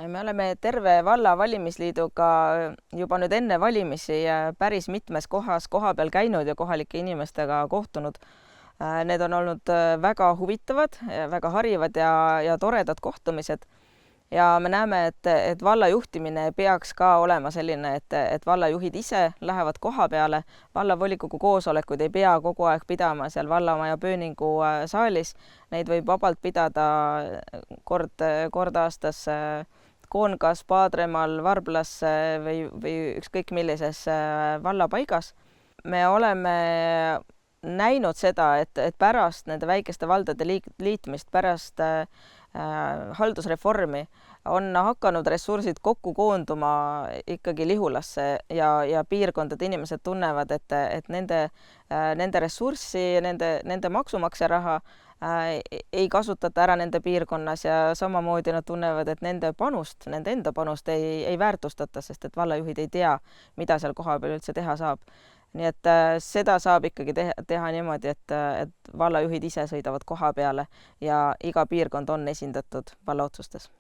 Me oleme terve valla valimisliiduga juba nüüd enne valimisi päris mitmes kohas kohapeal käinud ja kohalike inimestega kohtunud. Need on olnud väga huvitavad, väga harivad ja toredad kohtumised. Ja me näeme, et valla juhtimine peaks ka olema selline, et vallajuhid ise lähevad koha peale. Vallavolikogu koosolekuid ei pea kogu aeg pidama seal vallamaja Pööningu saalis. Neid võib vabalt pidada kord aastas Koongas, Paadremaal, Varblas või ükskõik millises vallapaigas. Me oleme näinud seda, et pärast nende väikeste valdade liitmist, pärast haldusreformi on hakanud ressursid kokku koonduma ikkagi Lihulasse ja piirkondade inimesed tunnevad, et nende ressurssi, nende maksumaksja raha ei kasutata ära nende piirkonnas ja samamoodi nad tunnevad, et nende enda panust ei väärtustata, sest et vallajuhid ei tea, mida seal kohapeal üldse teha saab. Nii et seda saab ikkagi teha niimoodi, et vallajuhid ise sõidavad koha peale ja iga piirkond on esindatud valla otsustes.